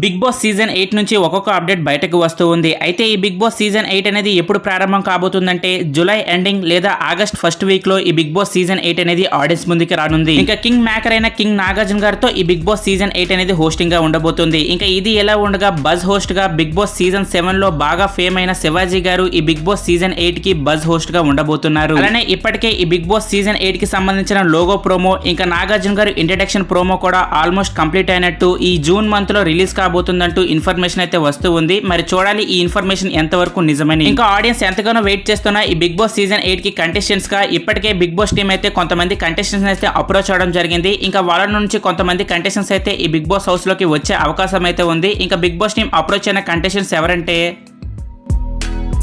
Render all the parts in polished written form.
Big boss season 8 నుంచి ఒక్కొక్క update బయటకు వస్తూ ఉంది. అయితే ఈ బిగ్ బాస్ సీజన్ 8 అనేది ఎప్పుడు ప్రారంభం కాబోతుందంటే జూలై ఎండింగ్ లేదా ఆగస్ట్ ఫస్ట్ వీక్ లో ఈ బిగ్ బాస్ సీజన్ 8 అనేది ఆడియన్స్ ముందుకి రానుంది. ఇంకా కింగ్ మేకర్ అయిన కింగ్ నాగార్జున గారితో ఈ బిగ్ బాస్ సీజన్ 8 అనేది హోస్టింగ్ గా ఉండబోతుంది. ఇంకా ఇది ఎలా ఉండగా బజ్ హోస్ట్ గా బిగ్ బాస్ సీజన్ 7 లో బాగా ఫేమ్ అయిన శివాజీ గారు ఈ బిగ్ బాస్ సీజన్ 8 కి బజ్ హోస్ట్ గా ఉండబోతున్నారు. అలానే ఇప్పటికే ఈ బిగ్ బాస్ సీజన్ 8 కి సంబంధించిన లోగో ప్రోమో ఇంకా నాగార్జున గారు ఇంట్రడక్షన్ ప్రోమో కూడా ఆల్మోస్ట్ కంప్లీట్ అయినట్టు ఈ జూన్ మంత్ లో రిలీజ్ కాబోతుందంటూ ఇన్ఫర్మేషన్ అయితే వస్తూ ఉంది. మరి చూడాలి ఈ ఇన్ఫర్మేషన్ ఎంతవరకు నిజమని. ఇంకా ఆడియన్స్ ఎంతగానో వెయిట్ చేస్తున్న ఈ బిగ్ బాస్ సీజన్ 8 కి కంటెస్టెంట్స్ గా ఇప్పటికే బిగ్ బాస్ టీమ్ అయితే కొంతమంది కంటెస్టెంట్స్ అయితే అప్రోచ్ అవడం జరిగింది. ఇంకా వాళ్ళ నుంచి కొంతమంది కంటెస్టెంట్స్ అయితే ఈ బిగ్ బాస్ హౌస్ లోకి వచ్చే అవకాశం అయితే ఉంది. ఇంకా బిగ్ బాస్ టీమ్ అప్రోచ్ అయిన కంటెస్టెంట్స్ ఎవరంటే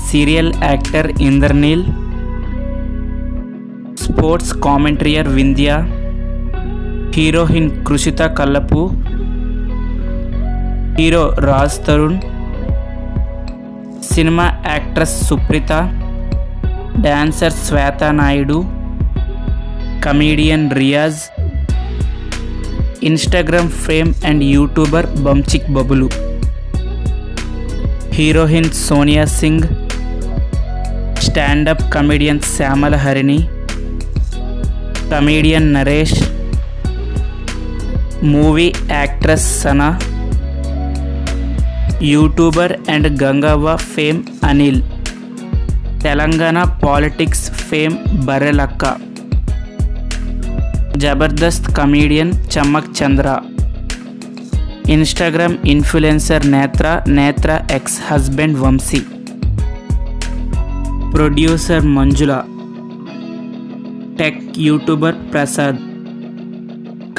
serial actor Indraneel, sports commentator Vindhya, heroine Krishitha Kallapu, hero Raj Tarun, cinema actress Supritha, dancer Shweta Naidu, comedian Riyaz, Instagram fame and YouTuber Bunchik Bablu, heroine Sonia Singh, standup comedian Shyamala Harini, comedian Naresh, movie actress Sana, YouTuber and Gangavva fame Anil, Telangana politics fame Barrelakka, Jabardasth comedian Chammak Chandra, Instagram influencer Netra ex husband Vamsi, producer Manjula, tech YouTuber Prasad,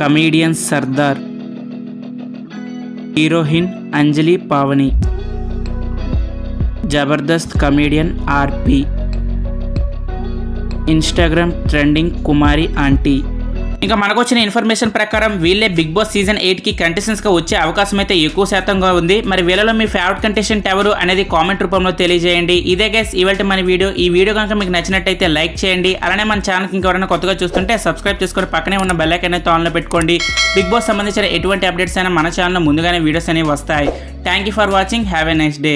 comedian Sardar, heroine Anjali Pavani, Jabardasth comedian RP, Instagram trending Kumari aunty. ఇంకా మనకు వచ్చిన information ప్రకారం వీళ్ళే big boss season 8 కి contestants గా వచ్చే అవకాశం అయితే ఎక్కువ శాతంగా ఉంది. మరి వీళ్ళలో మీ ఫేవరెట్ కంటెస్టెంట్ ఎవరు అనేది కామెంట్ రూపంలో తెలియజేయండి. ఇదే గైస్ ఇవాల్టి మన వీడియో. ఈ వీడియో కనుక మీకు నచ్చినట్టయితే లైక్ చేయండి. అలానే మన ఛానల్కి ఇంకెవరైనా కొత్తగా చూస్తుంటే సబ్స్క్రైబ్ చేసుకొని పక్కనే ఉన్న బెల్ ఐకాన్ అయితే ఆన్లో పెట్టుకోండి. బిగ్ బాస్ సంబంధించిన ఎటువంటి అప్డేట్స్ అయినా మన ఛానల్లో ముందుగానే వీడియోస్ అనేవి వస్తాయి. Thank you for watching. Have a nice day.